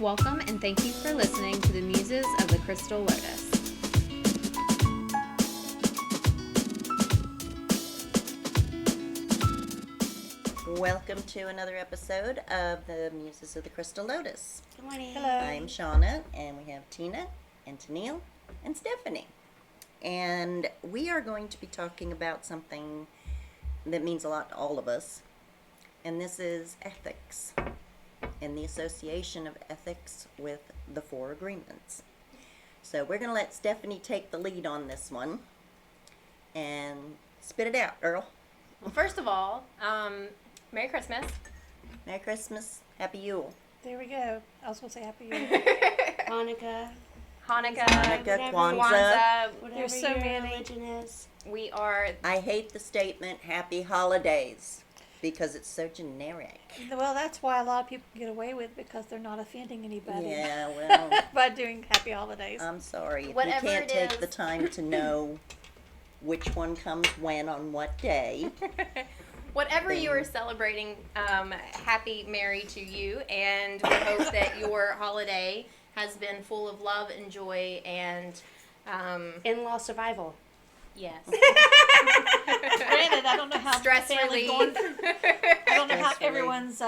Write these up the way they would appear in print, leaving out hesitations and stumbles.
Welcome and thank you for listening to the Muses of the Crystal Lotus. Welcome to another episode of the Muses of the Crystal Lotus. Good morning. Hello. I'm Shauna, and we have Tina, and Tennille, and Stephanie. And we are going to be talking about something that means a lot to all of us, and this is ethics, and the association of ethics with the Four Agreements. So we're going to let Stephanie take the lead on this one, and spit it out, Earl. Well, first of all, Merry Christmas. Merry Christmas, Happy Yule. There we go. I was going to say Happy Yule. Hanukkah, Hanukkah, Kwanzaa. whatever There's so your many. religion is. We are. I hate the statement Happy Holidays because it's so generic. Well, that's why a lot of people get away with it, because they're not offending anybody Yeah, well, by doing Happy Holidays. I'm sorry. If Whatever you can't it take is. the time to know which one comes when on what day, Whatever you are celebrating, happy Merry to you, and we hope that your holiday has been full of love and joy and in-law survival. yes, Granted, I don't know how stress family relief. I don't know how Stress relief. everyone's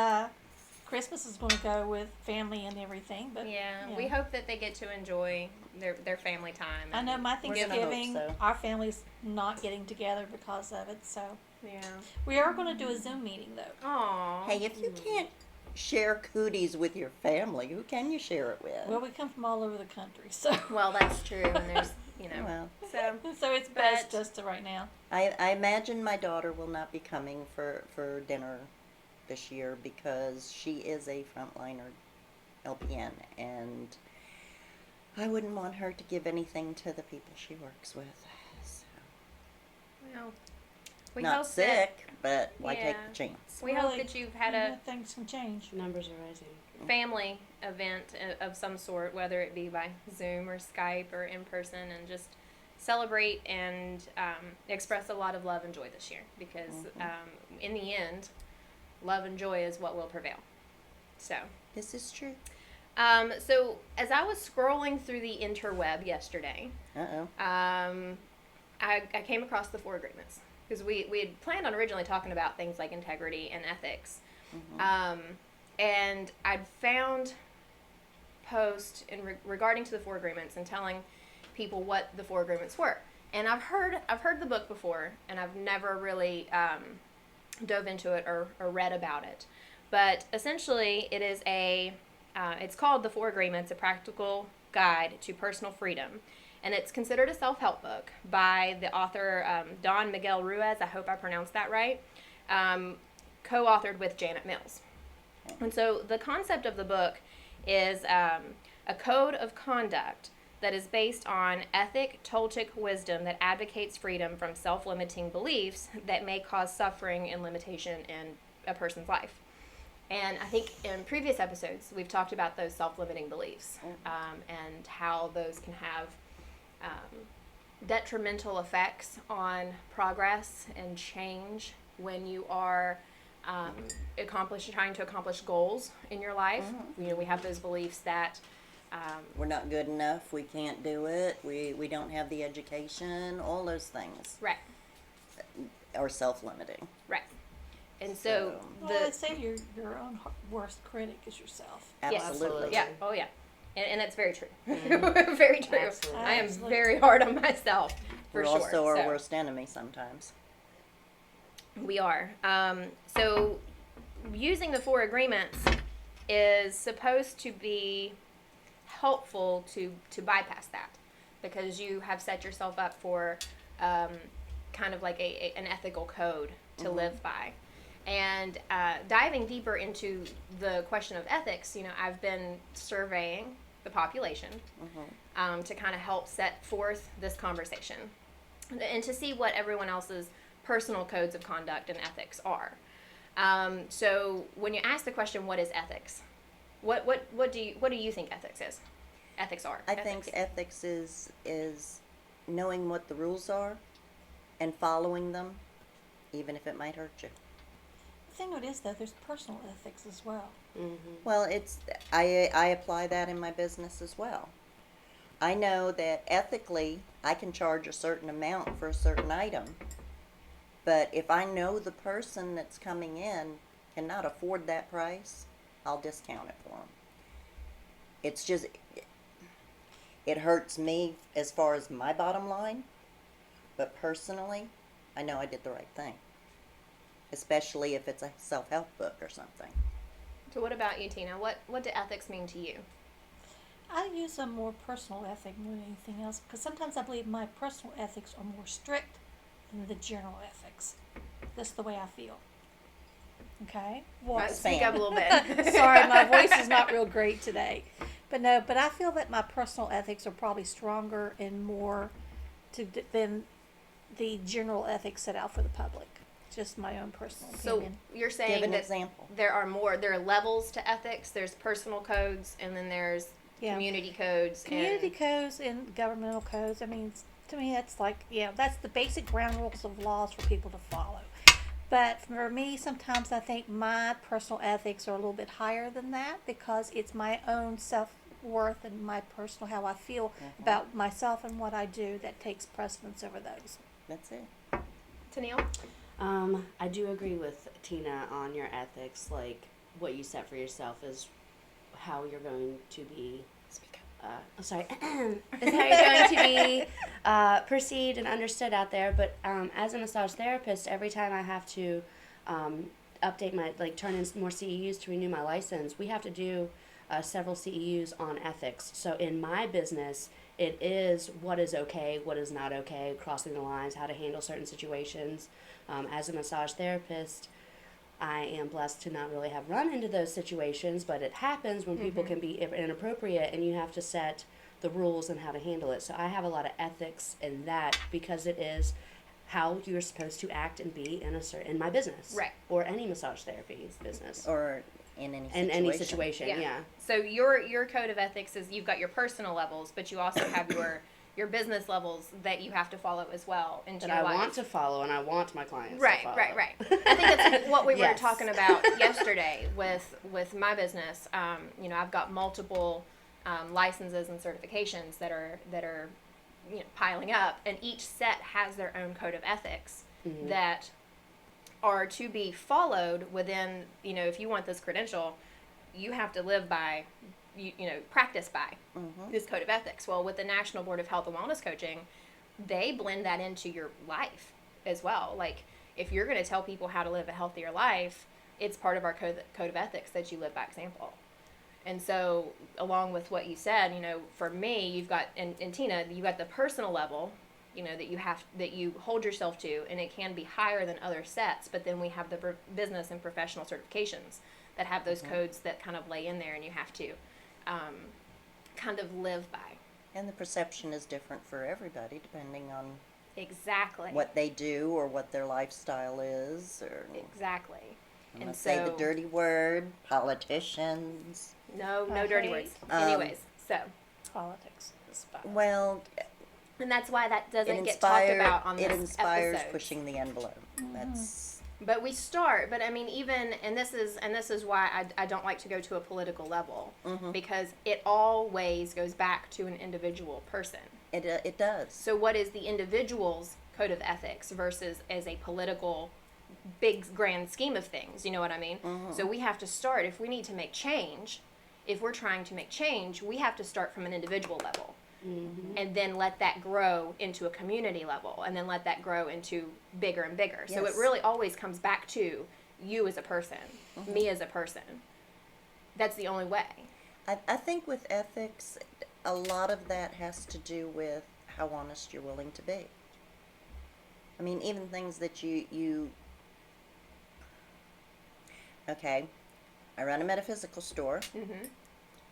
Christmas is going to go with family and everything, but Yeah, we hope that they get to enjoy their family time. I know my We're gonna hope Thanksgiving, so. our family's not getting together because of it, so Yeah. we are going to do a Zoom meeting though. Aw. hey, if you can't share cooties with your family, who can you share it with? Well, we come from all over the country, so Well, that's true, and there's Well, so it's best But- just to right now. I imagine my daughter will not be coming for dinner this year because she is a frontliner LPN, and I wouldn't want her to give anything to the people she works with. So, well, we not hope sick, but why take Yeah. the chance? We hope Really, that you've had a things can change. Numbers are rising. family event of some sort, whether it be by Zoom or Skype or in person, and just celebrate and express a lot of love and joy this year, because in the end, love and joy is what will prevail. So, This is true. so as I was scrolling through the interweb yesterday, Uh-oh. I came across the Four Agreements, because we had planned on originally talking about things like integrity and ethics. And I'd found posts regarding to the Four Agreements and telling people what the Four Agreements were. And I've heard the book before, and I've never really dove into it or read about it. But essentially, it is it's called The Four Agreements: A Practical Guide to Personal Freedom. And it's considered a self-help book by the author Don Miguel Ruiz. I hope I pronounced that right. Co-authored with Janet Mills. And so the concept of the book is a code of conduct that is based on ethic, Toltec wisdom that advocates freedom from self-limiting beliefs that may cause suffering and limitation in a person's life. And I think in previous episodes, we've talked about those self-limiting beliefs and how those can have detrimental effects on progress and change when you are trying to accomplish goals in your life. You know, we have those beliefs that We're not good enough. We can't do it. We don't have the education. All those things right, are self-limiting. right. And so Well, I'd say your own worst critic is yourself. Absolutely. yeah, oh yeah, and that's very true. Very true. Absolutely. I am Absolutely. very hard on myself for We're sure. also our so. worst enemy sometimes. We are. So using the Four Agreements is supposed to be helpful to bypass that, because you have set yourself up for kind of like an ethical code to live by. And diving deeper into the question of ethics, I've been surveying the population to kind of help set forth this conversation and to see what everyone else's personal codes of conduct and ethics are. So when you ask the question, what is ethics? What do you think ethics are? I think ethics is knowing what the rules are and following them, even if it might hurt you. thing of it is, though, there's personal ethics as well. Well, I apply that in my business as well. I know that ethically I can charge a certain amount for a certain item, but if I know the person that's coming in cannot afford that price, I'll discount it for them. It's just, it hurts me as far as my bottom line, but personally, I know I did the right thing, especially if it's a self-help book or something. So what about you, Tina? What do ethics mean to you? I use a more personal ethic more than anything else because sometimes I believe my personal ethics are more strict than the general ethics. That's the way I feel. Okay? Right, speak Expand. up a little bit. Sorry, my voice is not real great today. But I feel that my personal ethics are probably stronger and more than the general ethics set out for the public. Just my own personal So opinion. you're Give saying an that example. there are levels to ethics. There's personal codes, and then there's Yeah. community codes. Community codes and governmental codes. I mean, to me, that's like, that's the basic ground rules of laws for people to follow. But for me, sometimes I think my personal ethics are a little bit higher than that because it's my own self-worth and my personal, how I feel about myself and what I do that takes precedence over those. That's it. Tennille? I do agree with Tina on your ethics. Like, what you set for yourself is how you're going to be. Speak Is how you're going to be perceived and understood out there. But as a massage therapist, every time I have to update my, turn in more CEUs to renew my license, we have to do several CEUs on ethics. So in my business, it is what is okay, what is not okay, crossing the lines, how to handle certain situations. As a massage therapist, I am blessed to not really have run into those situations, but it happens when people can be inappropriate and you have to set the rules and how to handle it. So I have a lot of ethics in that because it is how you're supposed to act and be in my business. Right. Or any massage therapy business. Or in any situation. In any situation, yeah. So your code of ethics is you've got your personal levels, but you also have your business levels that you have to follow as well into That your I life. want to follow and I want my clients Right, to follow. right. I think that's what we were Yes. talking about yesterday with my business. I've got multiple licenses and certifications that are piling up, and each set has their own code of ethics that are to be followed within. If you want this credential, you have to live by. Practice by this code of ethics. Well, with the National Board of Health and Wellness Coaching, they blend that into your life as well. Like, if you're going to tell people how to live a healthier life, it's part of our code of ethics that you live by example. And so, along with what you said, for me, you've got, and Tina, you got the personal level, that you hold yourself to, and it can be higher than other sets, but then we have the business and professional certifications that have those codes that kind of lay in there, and you have to kind of live by. And the perception is different for everybody depending on Exactly. what they do or what their lifestyle is. Or Exactly. I'm going to say the dirty word, politicians. No I dirty hate- words. Anyways, so. Politics. Well, And that's why that it doesn't get talked about on this inspires episode. pushing the envelope. That's But we start, but I mean, even, and this is why I don't like to go to a political level, because it always goes back to an individual person. it does. So what is the individual's code of ethics versus as a political, big, grand scheme of things, you know what I mean? So we have to start, if we need to make change, if we're trying to make change, we have to start from an individual level. And then let that grow into a community level, and then let that grow into bigger and bigger. So it Yes. really always comes back to you as a person, me as a person. That's the only way. I think with ethics, a lot of that has to do with how honest you're willing to be. I mean, even things that you okay, I run a metaphysical store.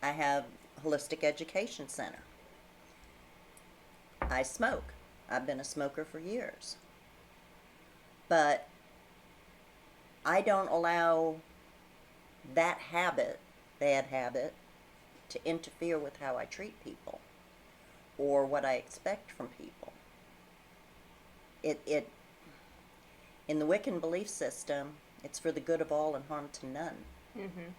I have a holistic education center. I smoke. I've been a smoker for years. But I don't allow that habit, bad habit, to interfere with how I treat people or what I expect from people. It in the Wiccan belief system, It's for the good of all and harm to none. Mm-hmm.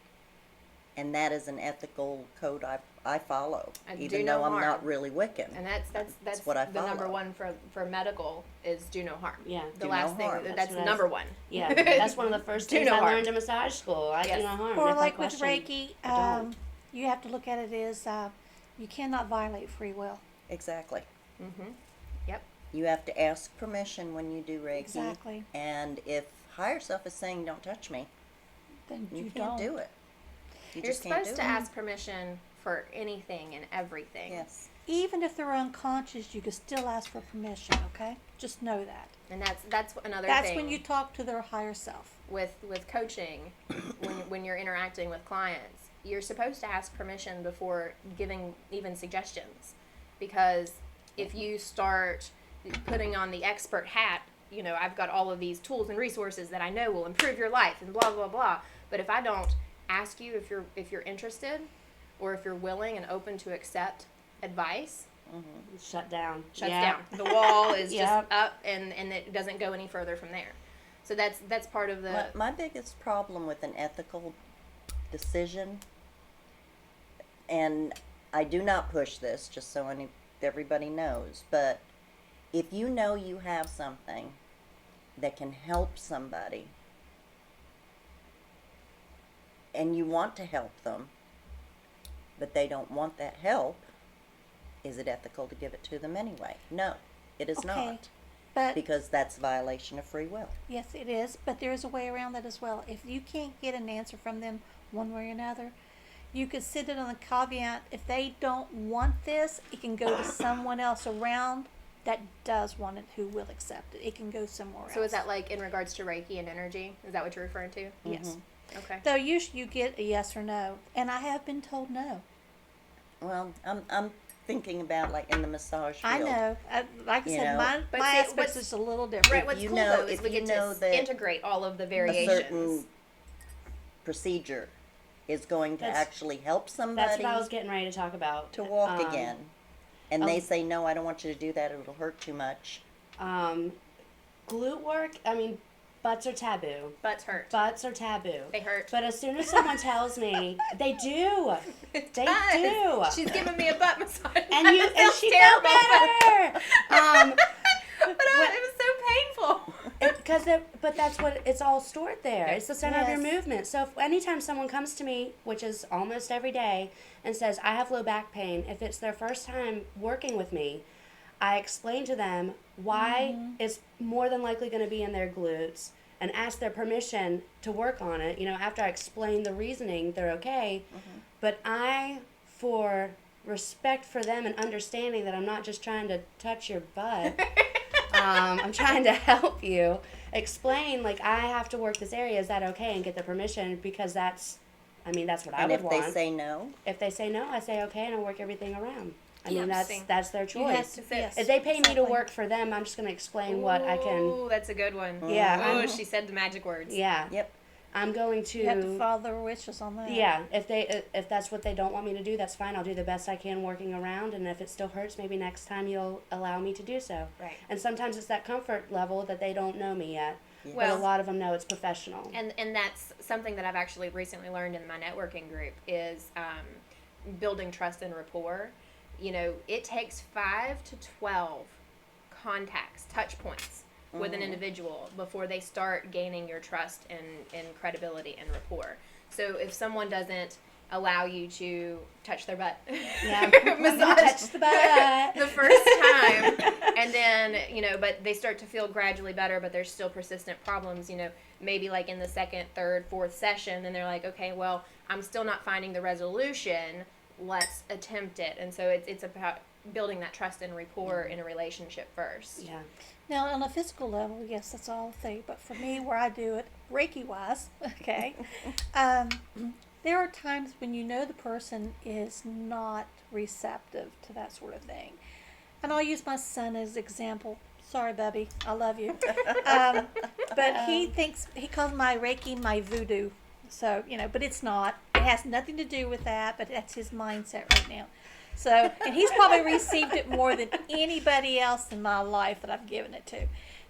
And that is an ethical code I follow, And even do no though I'm harm. not really Wiccan. And that's what I the number follow. one for medical is do no harm. Yeah. The Do last no harm. thing, That's that's what I- number one. Yeah, that's one of the first Do things no I harm. learned in massage school. I Yes. do no harm. Or If I like with question, Reiki, I don't. you have to look at it as you cannot violate free will. Exactly. Mm-hmm. Yep. You have to ask permission when you do Reiki. Exactly. And if higher self is saying, don't touch me, Then you you can't don't. do it. You You're just can't supposed do to it. ask permission for anything and everything. Yes. Even if they're unconscious, you can still ask for permission. Okay, just know that. And that's another That's thing when you talk to their higher self. with coaching when you're interacting with clients. You're supposed to ask permission before giving even suggestions, because if you start putting on the expert hat, you know, I've got all of these tools and resources that I know will improve your life and blah blah blah. But if I don't ask you if you're interested or if you're willing and open to accept advice, Shut down. shuts Yeah. down. The wall is Yep. just up, and it doesn't go any further from there. So that's part of the My biggest problem with an ethical decision, and I do not push this, just so everybody knows, but if you know you have something that can help somebody, and you want to help them, but they don't want that help, is it ethical to give it to them anyway? No, it is Okay. not, But because that's a violation of free will. yes, it is. But there is a way around that as well. If you can't get an answer from them one way or another, you could sit it on the caveat. If they don't want this, it can go to someone else around that does want it, who will accept it. It can go somewhere else. So is that like in regards to Reiki and energy? Is that what you're referring to? Yes. Okay. Though usually you get a yes or no, and I have been told no. Well, I'm thinking about like in the massage field. I know. Like I You said, know. my But my see, aspect what's- is a little different. Right. What's you cool know- though is if we you get know to that integrate all of the A variations. certain procedure is going to That's- actually help That's somebody what I was getting ready to talk about. to walk again. And they um, say, no, I don't want you to do that. It'll hurt too much. Glute work, I mean, butts are taboo. Butts hurt. Butts are taboo. They hurt. But as soon as someone tells me, they do. It They does. do. She's giving me a butt massage. And you It and feels she felt terrible. better. But it was so painful. But that's what it's all stored there. It's the center of your Yes. movement. So if anytime someone comes to me, which is almost every day, and says I have low back pain, if it's their first time working with me, I explain to them why it's more than likely going to be in their glutes, and ask their permission to work on it. You know, after I explain the reasoning, they're okay. But for respect for them and understanding that I'm not just trying to touch your butt, I'm trying to help you, explain, like, I have to work this area, is that okay, and get the permission, because that's what I And would if want. they say no, If they say no, I say okay, and I work everything around. I mean, Yeah, that's their You have choice. to, That's it. yes, If they pay me to exactly. work for them, I'm just going to explain what I can. Ooh, that's a good one. Yeah, Oh, I'm- she said the magic words. Yeah, yep. I'm going to. You have to follow their wishes on that. Yeah, if that's what they don't want me to do, that's fine. I'll do the best I can working around, and if it still hurts, maybe next time you'll allow me to do so. Right. And sometimes it's that comfort level that they don't know me yet, but Well- a lot of them know it's professional. And that's something that I've actually recently learned in my networking group is building trust and rapport. You know, it takes 5 to 12 contacts, touch points with an individual before they start gaining your trust and credibility and rapport. So if someone doesn't allow you to touch their butt, Yeah, massage touch the butt. the first time, and then, you know, but they start to feel gradually better, but there's still persistent problems, you know, maybe like in the second, third, fourth session, and they're like, okay, well, I'm still not finding the resolution, let's attempt it. And so it's about building that trust and rapport in a relationship first. Yeah. Now, on a physical level, yes, that's all I think. But for me, where I do it, Reiki-wise, okay, there are times when you know the person is not receptive to that sort of thing. And I'll use my son as example. Sorry, Bubby, I love you. But he calls my Reiki my voodoo. So, you know, but it's not. It has nothing to do with that, but that's his mindset right now. So, and he's probably received it more than anybody else in my life that I've given it to.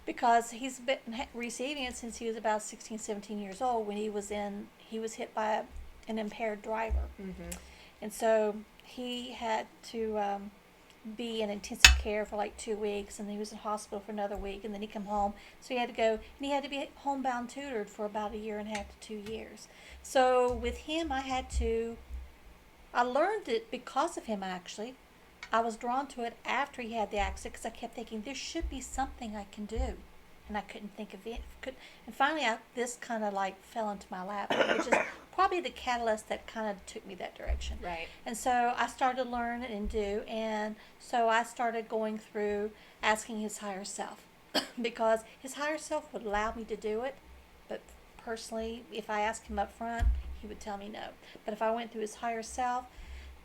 because he's been receiving it since he was about 16, 17 years old when he was hit by an impaired driver. Mm-hmm. And so he had to be in intensive care for like 2 weeks, and he was in hospital for another week, and then he come home. So he had to go, and he had to be homebound tutored for about 1.5 to 2 years. So with him, I learned it because of him, actually. I was drawn to it after he had the accident because I kept thinking there should be something I can do, and I couldn't think of it. And finally, this kind of like fell into my lap, which is probably the catalyst that kind of took me that direction. Right. And so I started to learn and do, and so I started going through asking his higher self because his higher self would allow me to do it, but personally, if I asked him up front, he would tell me no. But if I went through his higher self,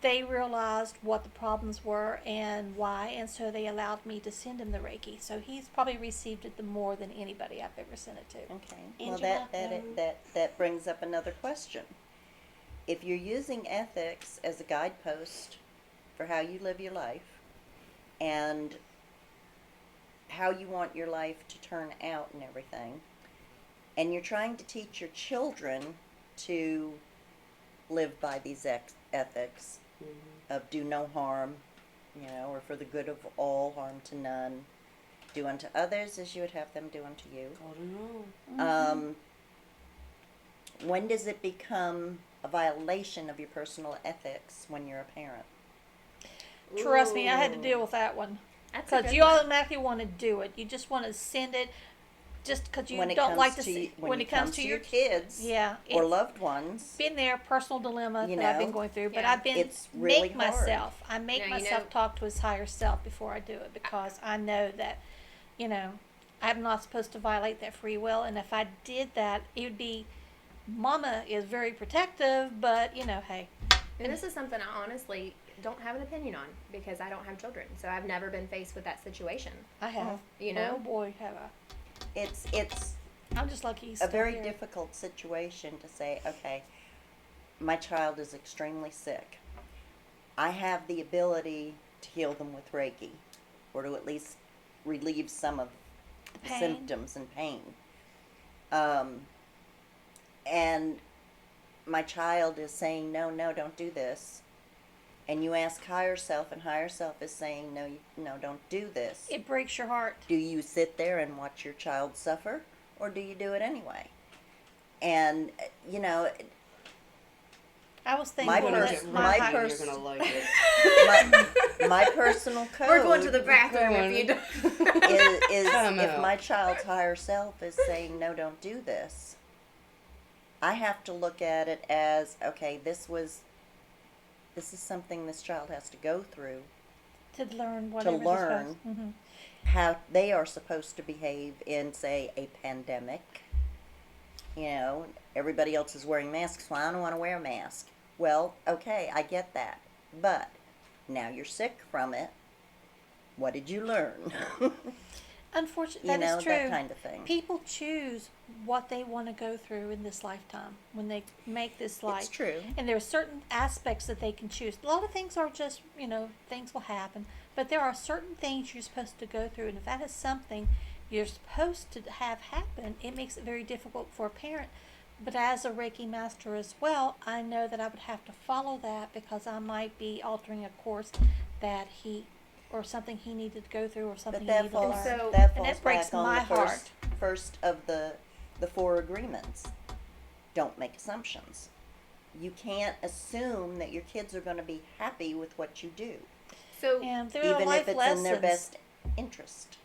they realized what the problems were and why, and so they allowed me to send him the Reiki. So he's probably received it more than anybody I've ever sent it to. Okay. Well, Angela, that brings up another question. If you're using ethics as a guidepost for how you live your life and how you want your life to turn out and everything, and you're trying to teach your children to live by these ethics of do no harm, or for the good of all, harm to none, do unto others as you would have them do unto you. Golden rule. When does it become a violation of your personal ethics when you're a parent? Trust me, I had to deal with that one. That's a Because good you one. automatically want to do it. You just want to send it just because you When it don't comes like to to see when it comes to your kids yeah, or it's loved ones. been there, personal dilemma You that I've been know, going through, but yeah. I've been It's really make hard. myself. I make Now, you myself know- talk to his higher self before I do it because I know that, I'm not supposed to violate that free will, and if I did that, it would be. Mama is very protective, but hey. And this is something I honestly don't have an opinion on because I don't have children. So I've never been faced with that situation. I have. You know? Oh boy, have I. It's I'm just lucky he's a still very here. difficult situation to say, okay, my child is extremely sick. I have the ability to heal them with Reiki, or to at least relieve some of the Pain. symptoms and pain. And my child is saying, no, don't do this. And you ask higher self, and higher self is saying, no, don't do this. It breaks your heart. Do you sit there and watch your child suffer, or do you do it anyway? And, I was thinking My You're gonna pers- get my Reiki, pers- You're gonna like it. my personal code We're going to the bathroom Go on. if you don't. is Come if out. my child's higher self is saying, no, don't do this, I have to look at it as, okay, this is something this child has to go through To learn whatever they're learn. supposed- Mhm. how they are supposed to behave in, say, a pandemic. Everybody else is wearing masks, so I don't want to wear a mask. Well, okay, I get that. But now you're sick from it. What did you learn? Unfortunately, You that know, is true. that kind of thing. People choose what they want to go through in this lifetime when they make this life. It's true. And there are certain aspects that they can choose. A lot of things are just, things will happen. But there are certain things you're supposed to go through. And if that is something you're supposed to have happen, it makes it very difficult for a parent. But as a Reiki master as well, I know that I would have to follow that because I might be altering a course that or something he needed to go through, or something But he that needed falls, to learn. So- that And falls that breaks back on my the first of the 4 agreements. Don't make assumptions. You can't assume that your kids are going to be happy with what you do, So And there are even life if it's lessons in their best interest.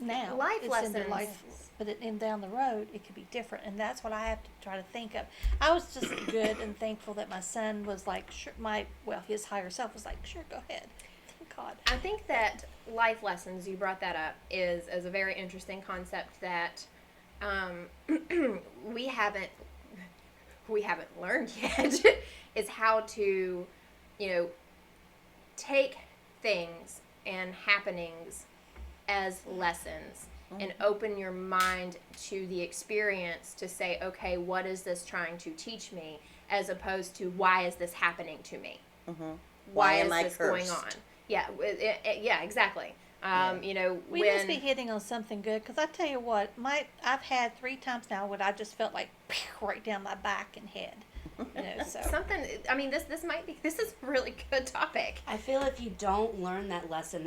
now. Life it's in their lessons. life, but down the road it could be different, and that's what I have to try to think of. I was just good and thankful that my son was like, sure, his higher self was like, sure, go ahead. Thank God. I think that life lessons, you brought that up, is a very interesting concept that we haven't learned yet. Is how to, take things and happenings as lessons and open your mind to the experience to say, okay, what is this trying to teach me, as opposed to why is this happening to me? Mm-hmm. Why am is I this going cursed? on? Yeah, yeah, exactly. You know, We must be hitting on something good, because I tell you what, I've had 3 times now when I just felt like right down my back and head. You know, so something. I mean, this is a really good topic. I feel if you don't learn that lesson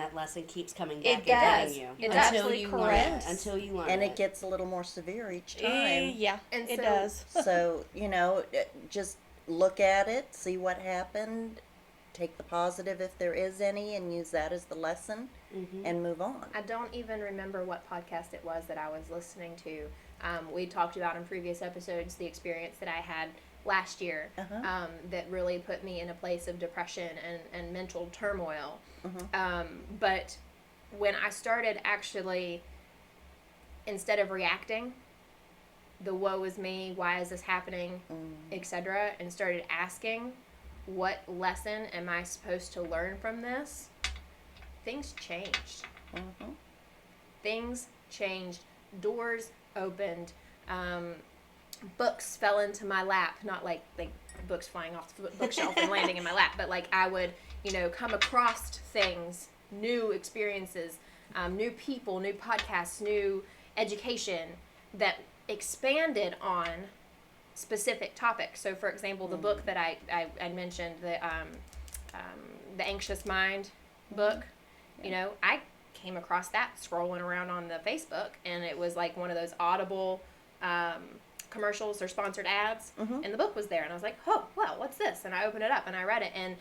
keeps coming back It does. and hitting you It until does. you Correct. learn it. Until you learn And it. it gets a little more severe each time. yeah, And it so- does. So, you know, just look at it, see what happened, take the positive if there is any, and use that as the lesson, and move on. I don't even remember what podcast it was that I was listening to. We talked about in previous episodes the experience that I had last year that really put me in a place of depression and mental turmoil. But when I started actually, instead of reacting, the woe is me, why is this happening, etc., and started asking, what lesson am I supposed to learn from this? Things changed. Things changed. Doors opened. Books fell into my lap. Not like books flying off the bookshelf and landing in my lap, but like I would, you know, come across things, new experiences, new people, new podcasts, new education that expanded on specific topics. So, for example, the book that I mentioned, the Anxious Mind book, you know, I came across that scrolling around on the Facebook, and it was like one of those Audible commercials or sponsored ads, and the book was there, and I was like, oh, well, what's this? And I opened it up, and I read it, and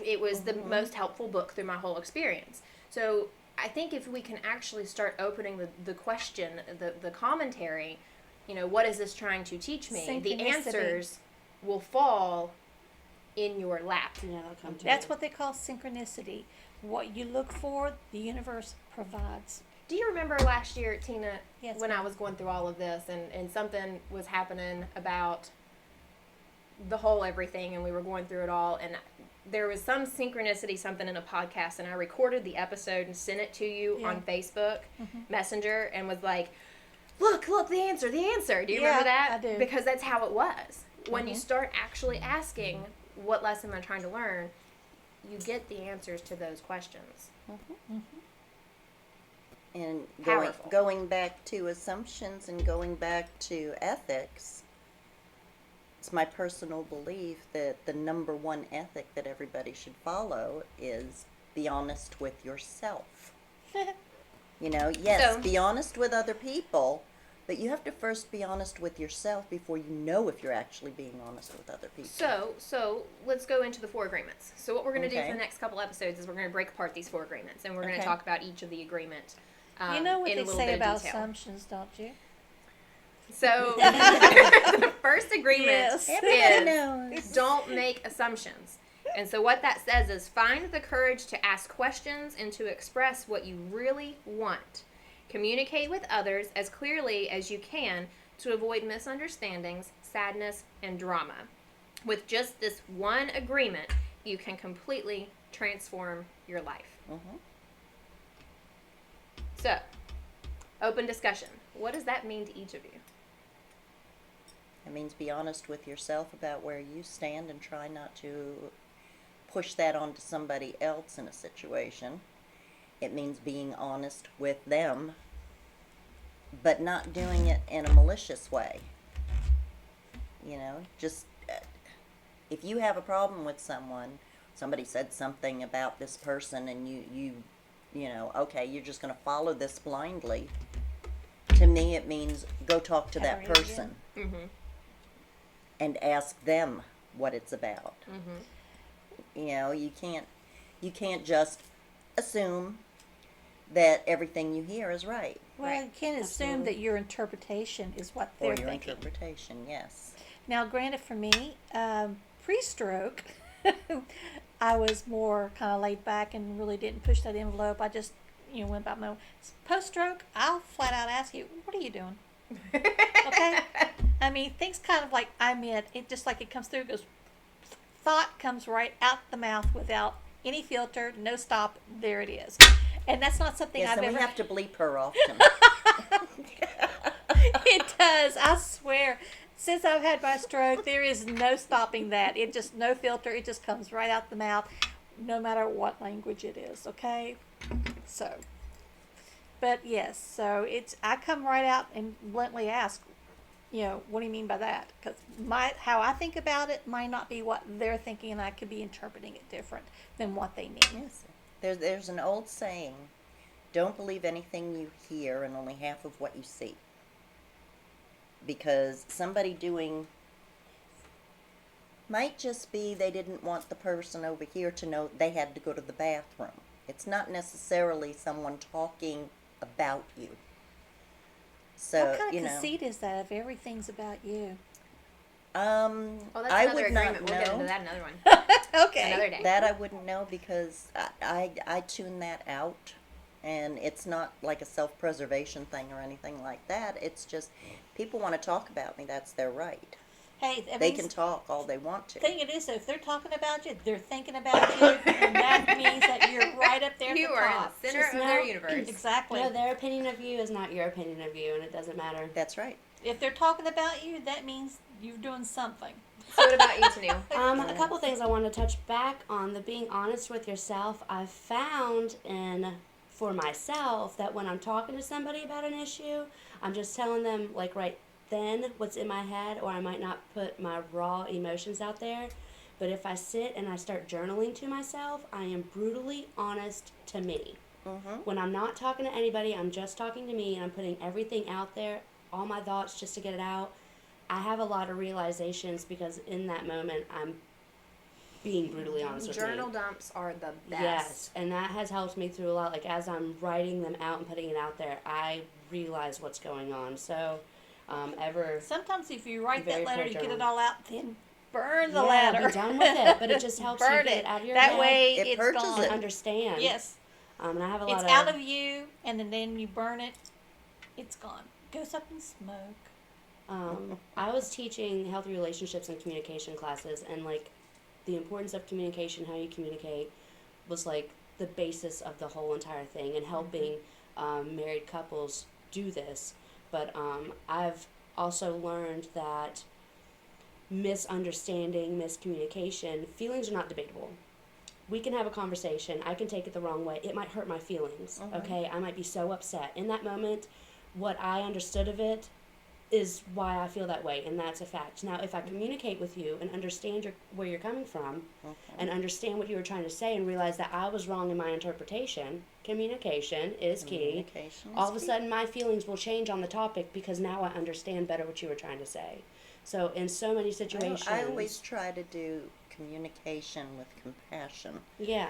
it was the most helpful book through my whole experience. So I think if we can actually start opening the question, the commentary, you know, what is this trying to teach me? The Synchronicity. answers will fall in your lap. Yeah, they'll come to That's you. what they call synchronicity. What you look for, the universe provides. Do you remember last year, Tina, Yes, when I ma'am. was going through all of this and something was happening about the whole everything, and we were going through it all, and there was some synchronicity, something in a podcast, and I recorded the episode and sent it to you on Facebook Messenger and was like, look, the answer. Do you remember that? I do. Because that's how it was. When you start actually asking, what lesson am I trying to learn, you get the answers to those questions. And Powerful. going back to assumptions and going back to ethics, it's my personal belief that the number one ethic that everybody should follow is be honest with yourself. You know, yes, So- be honest with other people, but you have to first be honest with yourself before you know if you're actually being honest with other people. So let's go into the 4 agreements. So what we're going to do Okay. for the next couple episodes is we're going to break apart these 4 agreements, and we're going to Okay. talk about each of the agreements. You know what in a they little say bit of about detail. assumptions, don't you? So the first agreement Yes. Everybody is knows. don't make assumptions. And so what that says is find the courage to ask questions and to express what you really want. Communicate with others as clearly as you can to avoid misunderstandings, sadness, and drama. With just this one agreement, you can completely transform your life. So, open discussion. What does that mean to each of you? It means be honest with yourself about where you stand and try not to push that onto somebody else in a situation. It means being honest with them, but not doing it in a malicious way. You know, just if you have a problem with someone, somebody said something about this person, and you know, okay, you're just going to follow this blindly. To me, it means go talk to that Ever again. person and ask them what it's about. You know, you can't just assume that everything you hear is right, Well, you can't assume Absolutely. that your interpretation is what or they're your thinking. interpretation. Yes. Now, granted, for me, pre-stroke, I was more kind of laid back and really didn't push that envelope. I just, went about my own. Post-stroke, I'll flat out ask you, what are you doing? Okay? I mean, things kind of like I meant, it just like it comes through, goes, thought comes right out the mouth without any filter, no stop, there it is. And that's not something Yes, I've and ever... we have to bleep her often. It does, I swear. Since I've had my stroke, there is no stopping that. It just, no filter, it just comes right out the mouth, no matter what language it is, okay? So, but yes, so I come right out and bluntly ask, what do you mean by that? Because how I think about it might not be what they're thinking, and I could be interpreting it different than what they mean. Yes. There's an old saying, don't believe anything you hear and only half of what you see. Because somebody doing might just be they didn't want the person over here to know they had to go to the bathroom. It's not necessarily someone talking about you. So, What kind of conceit is that if everything's about you? Well, that's I another would not agreement. We'll get know. into that another one. Okay. Another day. That I wouldn't know because I tune that out, and it's not like a self-preservation thing or anything like that. It's just people want to talk about me. That's their right. Hey, They can talk all they want to. The thing it is, if they're talking about you, they're thinking about you, and that means that you're right up there at You the are in top. the center Just of know- their universe. Exactly. No, their opinion of you is not your opinion of you, and it doesn't matter. That's right. If they're talking about you, that means you're doing something. So what about you, Tanu? A couple things I want to touch back on. The being honest with yourself. I've found for myself that when I'm talking to somebody about an issue, I'm just telling them like right then what's in my head, or I might not put my raw emotions out there. But if I sit and I start journaling to myself, I am brutally honest to me. Mm-hmm. When I'm not talking to anybody, I'm just talking to me, and I'm putting everything out there, all my thoughts just to get it out. I have a lot of realizations because in that moment I'm being brutally honest with me. Journal dumps are the best. Yes, and that has helped me through a lot. Like as I'm writing them out and putting it out there, I realize what's going on. So, Sometimes if you write Very that letter, you get journal. it all out, then burn the yeah, letter. be done with it. But it just helps you Burn get it out of your that head way It it's purges gone. it. and understand. Yes. And I have a It's lot out of you, and then you burn it. It's gone. Goes up in smoke. I was teaching healthy relationships and communication classes, and like the importance of communication, how you communicate, was like the basis of the whole entire thing, and helping married couples do this. But I've also learned that misunderstanding, miscommunication, feelings are not debatable. We can have a conversation. I can take it the wrong way. It might hurt my feelings. Okay, I might be so upset in that moment. What I understood of it is why I feel that way, and that's a fact. Now, if I communicate with you and understand where you're coming from, and understand what you were trying to say, and realize that I was wrong in my interpretation, communication is key. Communication is All of a key. sudden, my feelings will change on the topic because now I understand better what you were trying to say. So, in so many situations, I always try to do communication with compassion. yeah,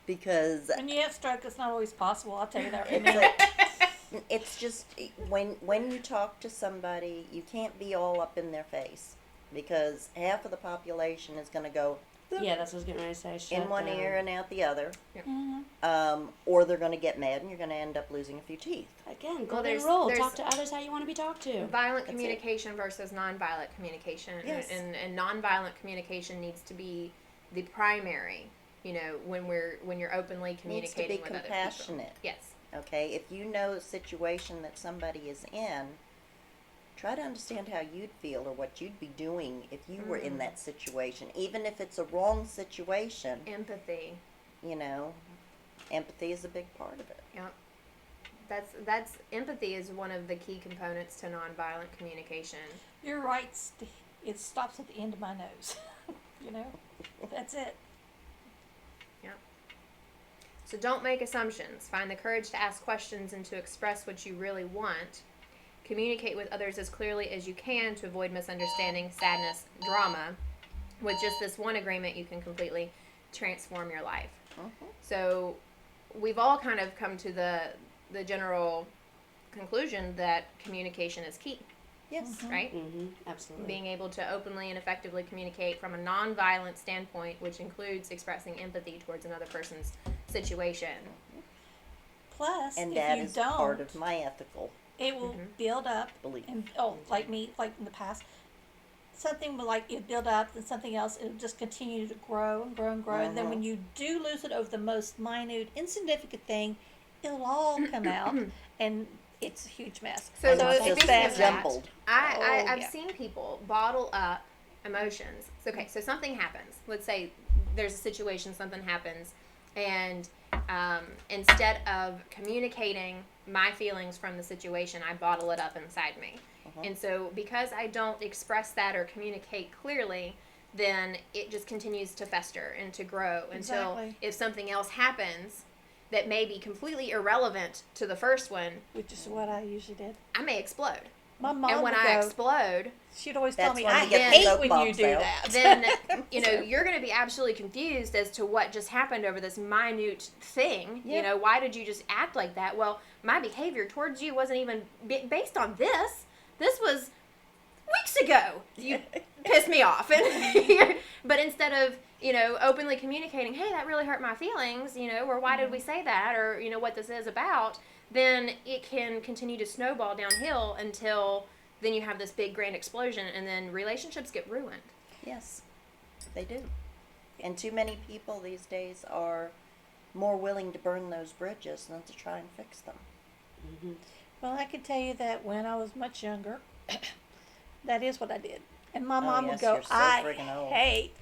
Because When you have stroke, it's not always possible. I'll tell you that right it's, now. it's just when you talk to somebody, you can't be all up in their face because half of the population is going to go yeah, that's what I was getting ready to say. Shut in one down. ear and out the other, Mhm. or they're going to get mad and you're going to end up losing a few teeth. Again, Well, golden there's- rule. there's- Talk to others how you want to be talked to. Violent That's it. communication versus nonviolent communication. Yes. And nonviolent communication needs to be the primary, when you're openly Needs to be communicating with other people. compassionate. Yes. Okay, if you know a situation that somebody is in, try to understand how you'd feel or what you'd be doing if you were in that situation. Even if it's a wrong situation, Empathy. empathy is a big part of it. Yep. That's empathy is one of the key components to nonviolent communication. You're right. It stops at the end of my nose. That's it. So don't make assumptions. Find the courage to ask questions and to express what you really want. Communicate with others as clearly as you can to avoid misunderstanding, sadness, drama. With just this one agreement, you can completely transform your life. So we've all kind of come to the general conclusion that communication is key, Yes. right? Mm-hmm, absolutely. Being able to openly and effectively communicate from a nonviolent standpoint, which includes expressing empathy towards another person's situation. Plus, And if that you is don't, part of my ethical it will build up. belief. And like me, like in the past, something will it build up, and something else it'll just continue to grow and grow and grow. And then when you do lose it over the most minute, insignificant thing, it'll all come out, and it's a huge mess. So And it's it's speaking just of that, jumbled. I've yeah. seen people bottle up emotions. So, okay, so something happens. Let's say there's a situation, something happens, and instead of communicating my feelings from the situation, I bottle it up inside me. And so because I don't express that or communicate clearly, then it just continues to fester and to grow until if something else happens that may be completely irrelevant to the first one, which is what I usually did. I may explode. My mom And when would I go, explode, she'd always tell That's me, when I you get hate the when you soapbox do out. that. then you're going to be absolutely confused as to what just happened over this minute thing. Yeah. Why did you just act like that? Well, my behavior towards you wasn't even based on this. This was weeks ago. You pissed me off. But instead of openly communicating, hey, that really hurt my feelings, or why did we say that, or what this is about, then it can continue to snowball downhill until then you have this big grand explosion, and then relationships get ruined. Yes, they do. And too many people these days are more willing to burn those bridges than to try and fix them. Well, I can tell you that when I was much younger, that is what I did. And my Oh, mom yes, would go, you're so I friggin' old." hate.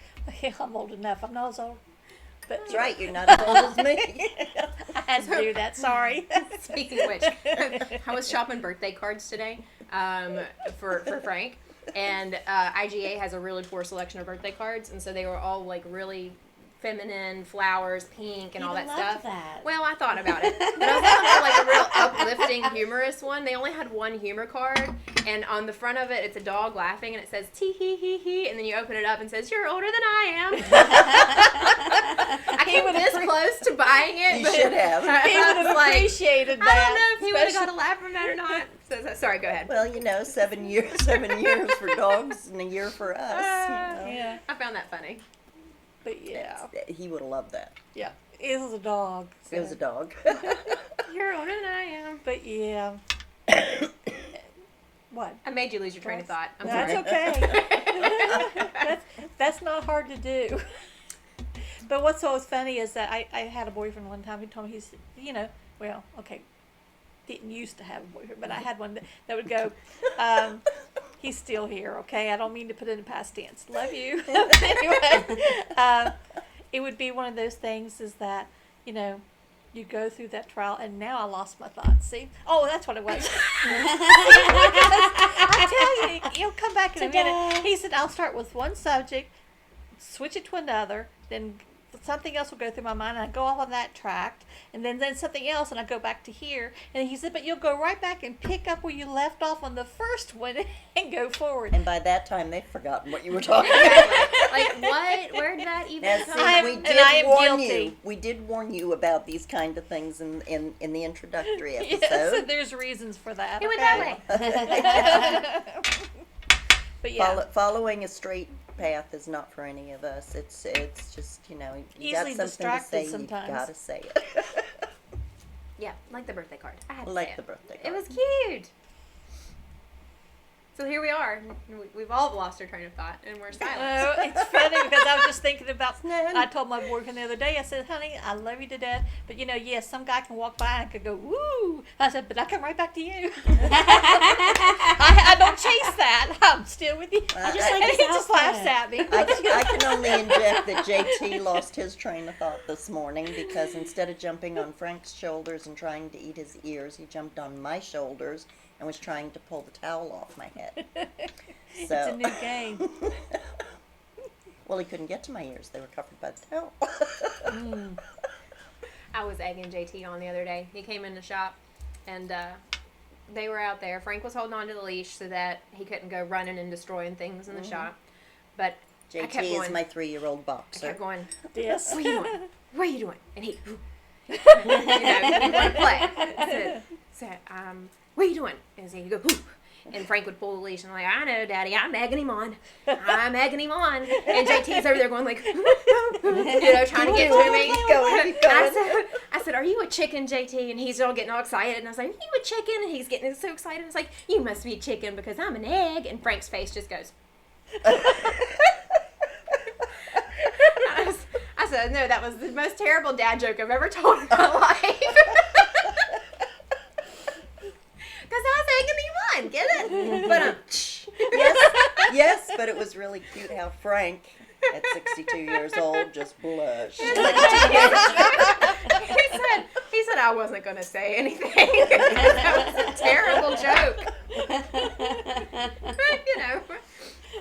Yeah, I'm old enough. I'm not as old. But That's right, you're not as old as me. I had to do that. Sorry. Speaking of which, I was shopping birthday cards today for Frank, and IGA has a really poor selection of birthday cards, and so they were all like really feminine, flowers, pink, and all that Even stuff. loved that. Well, I thought about it, but I was looking for like a real uplifting, humorous one. They only had one humor card, and on the front of it, it's a dog laughing, and it says "tee hee hee hee," and then you open it up and says, "You're older than I am." I came this close to buying it. You but should have. He I would was have like, appreciated I that. don't know if he would have got especially- a laugh from that or not. Sorry, go ahead. Well, 7 years for dogs and a year for us. Yeah, I found that funny. but yeah. He would have loved that. Yeah. It was a dog. It was a dog. You're older than I am. But yeah. What? I made you lose your train of thought. I'm That's sorry. okay. that's not hard to do. But what's always funny is that I had a boyfriend one time who told me didn't used to have a boyfriend, but I had one that would go, he's still here, okay? I don't mean to put it in past tense. Love you. Anyway, it would be one of those things is that, you go through that trial, and now I lost my thoughts. See? Oh, that's what it was. I tell you, you'll come back in a minute. He said, I'll start with one subject, switch it to another, then something else will go through my mind, and I go off on that track, and then something else, and I go back to here. And he said, but you'll go right back and pick up where you left off on the first one and go forward. And by that time, they've forgotten what you were talking about. Like, what? Where did that even Now, come see, I from? we am did warn guilty. you. We did warn you about these kind of things in the introductory episode. Yes, and there's reasons for that. It went okay? that way. But yeah, Following a straight path is not for any of us. It's just you got Easily something to distracted say. sometimes. You gotta say it. Yeah, like the birthday card. I had to say Like it. the birthday It card. was cute. So here we are. We've all lost our train of thought, and we're silent. it's funny because I was just thinking about. Snap. I told my boyfriend the other day. I said, "Honey, I love you to death, but yes, some guy can walk by and I could go woo." I said, "But I come right back to you. I don't chase that. I'm still with you." I just like and his he just laughs outfit. at me. I can only inject that JT lost his train of thought this morning because instead of jumping on Frank's shoulders and trying to eat his ears, he jumped on my shoulders and was trying to pull the towel off my head. So, It's a new game. well, he couldn't get to my ears. They were covered by the towel. I was egging JT on the other day. He came in the shop, and they were out there. Frank was holding on to the leash so that he couldn't go running and destroying things in the shop. But I kept JT is going. my 3-year-old I boxer. kept going, Yes. what are you doing? What are you doing? And he, he wanted to play. I said, what are you doing? And he'd go, "Ooh." And Frank would pull the leash, and I'm like, I know, Daddy, I'm egging him on. I'm egging him on. And JT's over there going like, trying to get to me. Keep going, keep going. I said, are you a chicken, JT? And he's all getting all excited. And I was like, are you a chicken? And he's getting so excited. It's like, you must be a chicken because I'm an egg. And Frank's face just goes. I said, no, that was the most terrible dad joke I've ever told in my life. Because I was egging him on, get it? But Yes, but it was really cute how Frank, at 62 years old, just blushed. he's he said I wasn't going to say anything. That was a terrible joke. You know.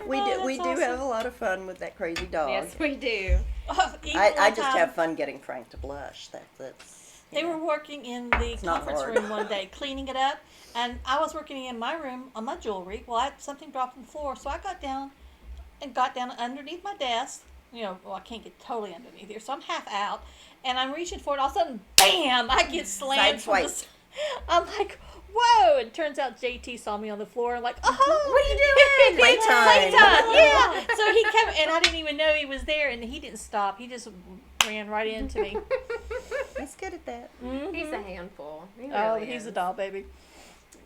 We do have a lot of fun with that crazy dog. Yes, we do. I just have fun getting Frank to blush. That's They were working in the not conference hard. room one day, cleaning it up, and I was working in my room on my jewelry. Well, I had something dropped on the floor, so I got down underneath my desk. You know, well, I can't get totally underneath here, so I'm half out, and I'm reaching for it. All of a sudden, bam! I get slammed from the. Sideswiped. I'm like, whoa! It turns out JT saw me on the floor, and like, oh, What are you doing? Playtime. yeah. So he came, and I didn't even know he was there, and he didn't stop. He just ran right into me. He's good at that. He's a handful. He Oh, really he's is. a doll baby.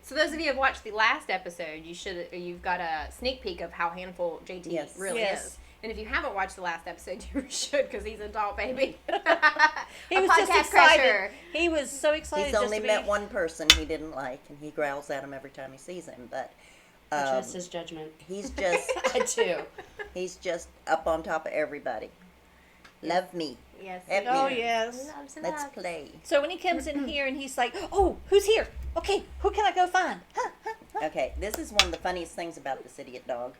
So those of you who have watched the last episode, you've got a sneak peek of how handful JT Yes. really Yes. is. And if you haven't watched the last episode, you should, because he's a doll baby. He A was just podcast excited. crusher. He was so excited. He's just only to met be, one person he didn't like, and he growls at him every time he sees him. But I trust his judgment. he's just I do. he's just up on top of everybody. Love me. Yes. Help Oh me. yes. Let's play. So when he comes in here and he's like, "Oh, who's here? Okay, who can I go find?" Okay, this is one of the funniest things about this idiot dog.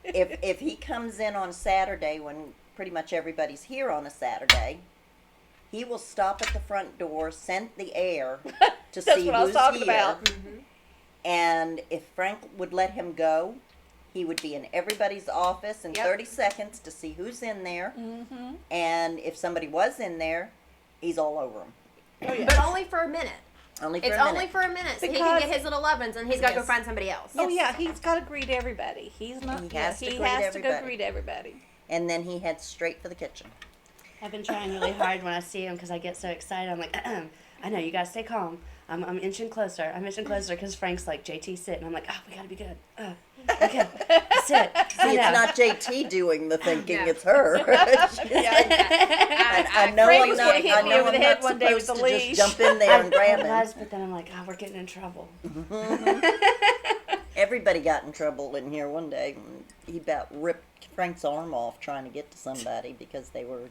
If he comes in on Saturday when pretty much everybody's here on a Saturday, he will stop at the front door, scent the air to That's see what I was who's talking here. about. And if Frank would let him go, he would be in everybody's office in Yep. 30 seconds to see who's in there. Mm-hmm. And if somebody was in there, he's all over them. Oh yeah. But only for a minute. Only for It's a minute. only for a minute. So he Because- can get his little ovens and he's got to go Yes. find somebody else. Oh yeah, he's got to greet everybody. He's not. He has to he greet has to go everybody. greet everybody. And then he heads straight for the kitchen. I've been trying really hard when I see him because I get so excited. I'm like, I know, you gotta stay calm. I'm inching closer. I'm inching closer because Frank's like, JT, sit. And I'm like, we gotta be good. Okay, sit. See, it's not JT doing the thinking, No. it's her. I know Frank I'm was not, gonna hit I me know over the I'm head not one day with supposed the to leash. just jump in there and grab I him. was, but then I'm like, we're getting in trouble. Everybody got in trouble in here one day. He about ripped Frank's arm off trying to get to somebody because they were,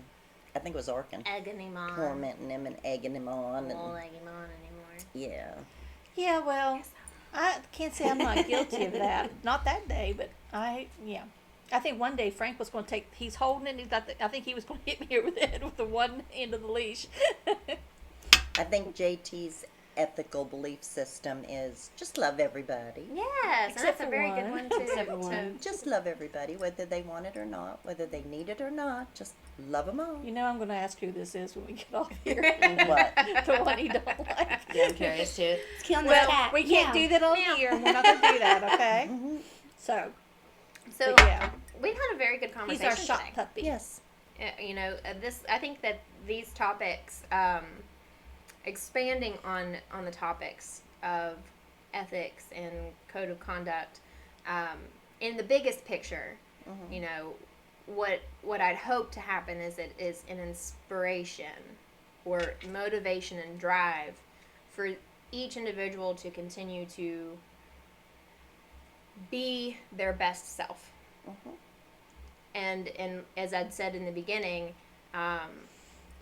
I think it was Arkin, Egging him on. tormenting him and egging him on. Won't And, egg him on anymore. yeah. Yeah, well, I can't say I'm not guilty of that. Not that day, but I think one day Frank was going to take. He's holding it. I think he was going to hit me over the head with the one end of the leash. I think JT's ethical belief system is just love everybody. Yes, and Except that's a for very good one. one too. Except for one. Just love everybody, whether they want it or not, whether they need it or not. Just love them all. You know, I'm going to ask who this is when we get off here. What? The one he don't like. Yeah, I'm curious too. It's killing the Well, cat. we can't do that on Meow. here. We're not going to do that, okay? So, So but yeah, we've had a very good he's conversation our shop today. puppy. Yes. This I think that these topics, expanding on the topics of ethics and code of conduct, in the biggest picture, you know, what I'd hope to happen is it is an inspiration or motivation and drive for each individual to continue to be their best self. And as I'd said in the beginning,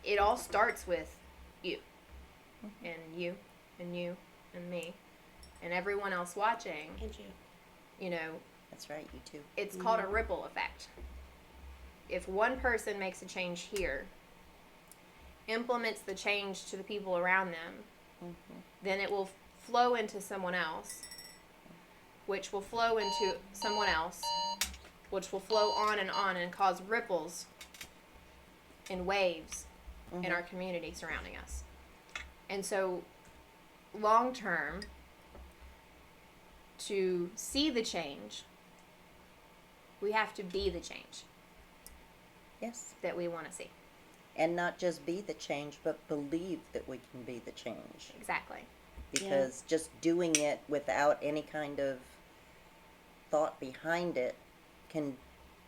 it all starts with you, and you, and you, and me, and everyone else watching. And you. You know, That's right, you too. it's called a ripple effect. If one person makes a change here, implements the change to the people around them, then it will flow into someone else, which will flow into someone else, which will flow on and cause ripples in waves in our community surrounding us. And so, long term, to see the change, we have to be the change Yes. that we want to see. And not just be the change, but believe that we can be the change. Exactly. Because just doing it without any kind of thought behind it can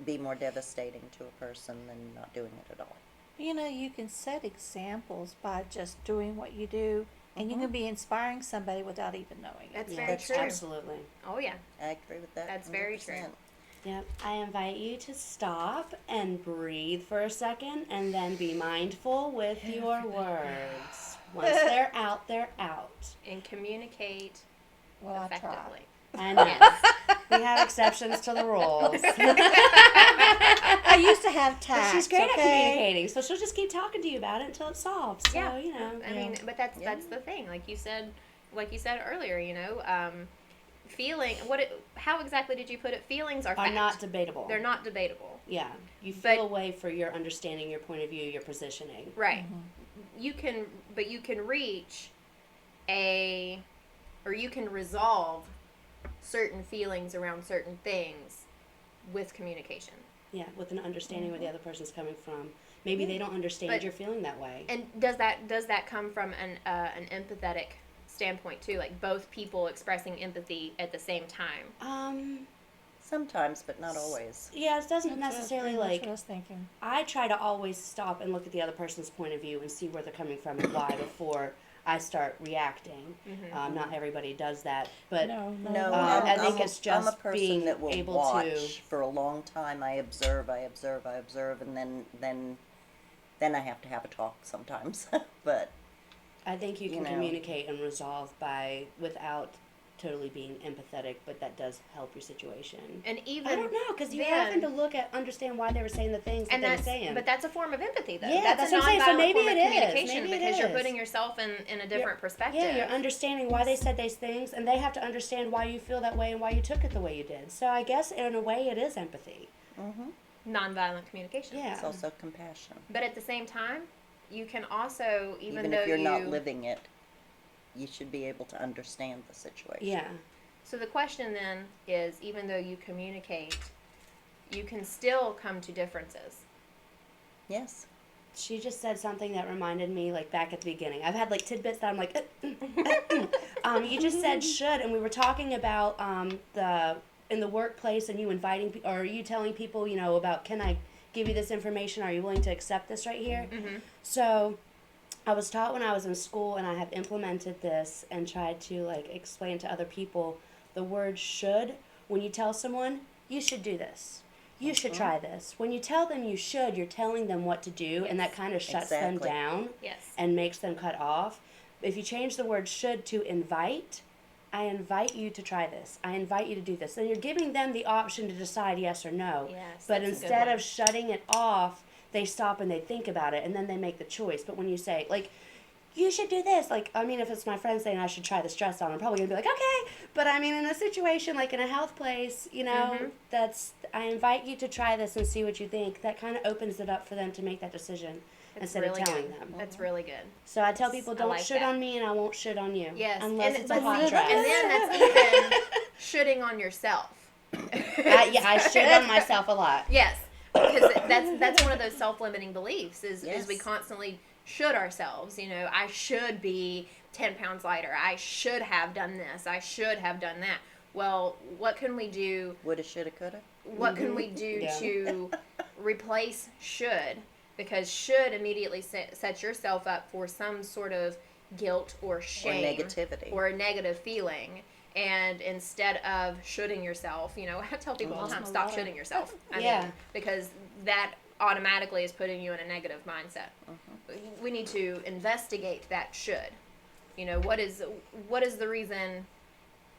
be more devastating to a person than not doing it at all. You know, you can set examples by just doing what you do, and you can be inspiring somebody without even knowing it. That's Yeah, very that's true. Absolutely. Oh, yeah. I agree with that. That's very true. 100%. Yep. I invite you to stop and breathe for a second and then be mindful with your words. Once they're out, they're out. And communicate Well, I try. effectively. I know. We have exceptions to the rules. I used to have But tact. she's great at okay? communicating, so she'll just keep talking to you about it until it's solved. So, Yeah. you know. I mean, but that's the thing. Like you said earlier, how exactly did you put it? Feelings are Are fact. not debatable. They're not debatable. Yeah. You But- feel a way for your understanding, your point of view, your positioning. Right. You can reach you can resolve certain feelings around certain things with communication. Yeah, with an understanding where the other person's coming from. Maybe they don't understand But- you're feeling that way. And does that come from an empathetic standpoint too? Like both people expressing empathy at the same time. Sometimes, but not always. Yeah, it doesn't That's necessarily pretty much like. what I was thinking. I try to always stop and look at the other person's point of view and see where they're coming from and why before I start reacting. Not everybody does that, but No. No, I think I'm it's a, I'm a just person being that will able watch to- for a long time. I observe, and then I have to have a talk sometimes. But I think you can know. communicate and resolve without totally being empathetic, but that does help your situation. And even I don't know, because you're then- having to understand why they were saying the things that they were saying. But that's a form of empathy, though. Yeah, that's that's a what I'm saying. So nonviolent maybe form of it is. communication Maybe it because you're is. putting yourself in a different perspective. Yeah, you're understanding why they said these things, and they have to understand why you feel that way and why you took it the way you did. So I guess in a way it is empathy. Nonviolent communication. Yeah. it's also compassion. But at the same time, you can also, even though if you're you not living it, you should be able to understand the situation. Yeah. So the question then is, even though you communicate, you can still come to differences. Yes. She just said something that reminded me, like, back at the beginning. I've had, like, tidbits that I'm like, you just said should, and we were talking about in the workplace and you inviting, or you telling people, about, can I give you this information? Are you willing to accept this right here? So I was taught when I was in school, and I have implemented this and tried to, like, explain to other people the word should. When you tell someone, you should do this. You should try this. When you tell them you should, you're telling them what to do, and that kind of shuts them Exactly. down Yes. and makes them cut off. If you change the word should to invite, I invite you to try this. I invite you to do this. Then you're giving them the option to decide yes or no. Yes, But that's a good instead one. of shutting it off, they stop and they think about it, and then they make the choice. But when you say, like, you should do this. Like, I mean, if it's my friend saying I should try this dress on, I'm probably going to be like, okay. But, I mean, in a situation, like in a health place, I invite you to try this and see what you think. That kind of opens it up for them to make that decision instead really of telling good. them. That's really good. So I tell people, I don't like should that. on me and I won't should on you. Yes. Unless it's a but hot see, dress. And then that's even shitting on yourself. I should on myself a lot. Yes, because that's one of those self-limiting beliefs is we Yes. constantly should ourselves. I should be 10 pounds lighter. I should have done this. I should have done that. Well, what can we do? Woulda, shoulda, coulda. What can we do Yeah. to replace should? Because should immediately set yourself up for some sort of guilt or shame negativity. or a negative feeling. And instead of shoulding yourself, I tell people all the time, stop shoulding yourself. I Yeah. mean, because that automatically is putting you in a negative mindset. We need to investigate that should. What is the reason,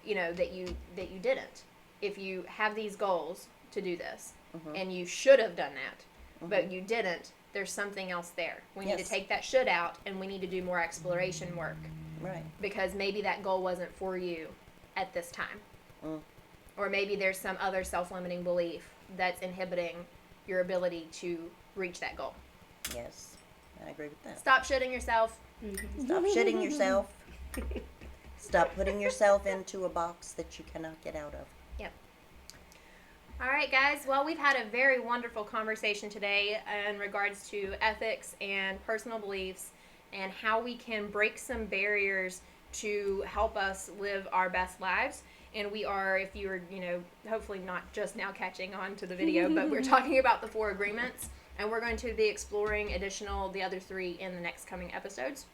that you didn't? If you have these goals to do this, and you should have done that, but you didn't, there's something else there. We need to Yes. take that should out, and we need to do more exploration work. Right. Because maybe that goal wasn't for you at this time. Or maybe there's some other self-limiting belief that's inhibiting your ability to reach that goal. Yes. I agree with that. Stop shitting yourself. Stop shitting yourself. Stop putting yourself into a box that you cannot get out of. Yep. All right, guys. Well, we've had a very wonderful conversation today in regards to ethics and personal beliefs and how we can break some barriers to help us live our best lives. And we are, if you're, hopefully not just now catching on to the video, but we're talking about the 4 agreements, and we're going to be exploring the other 3 in the next coming episodes.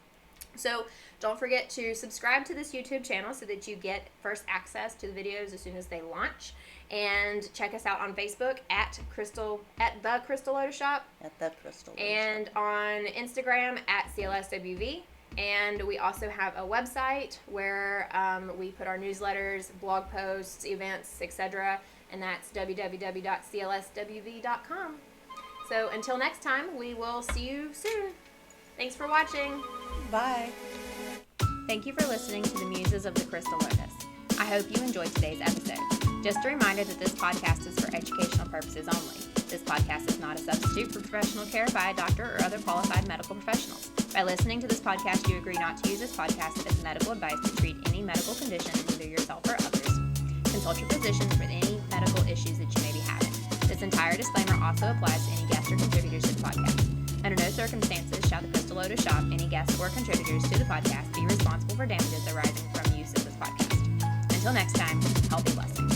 So don't forget to subscribe to this YouTube channel so that you get first access to the videos as soon as they launch. And check us out on Facebook at the Crystal Lotus Shop, At the Crystal Lotus and Shop. on Instagram at CLSWV. And we also have a website where we put our newsletters, blog posts, events, etc. And that's www.clswv.com. So until next time, we will see you soon. Thanks for watching. Bye. Thank you for listening to the Muses of the Crystal Lotus. I hope you enjoyed today's episode. Just a reminder that this podcast is for educational purposes only. This podcast is not a substitute for professional care by a doctor or other qualified medical professionals. By listening to this podcast, you agree not to use this podcast as medical advice to treat any medical condition, either yourself or others. Consult your physician for any medical issues that you may be having. This entire disclaimer also applies to any guests or contributors to the podcast. Under no circumstances shall the Crystal Lotus Shop, any guests or contributors to the podcast, be responsible for damages arising from use of this podcast. Until next time, healthy blessings.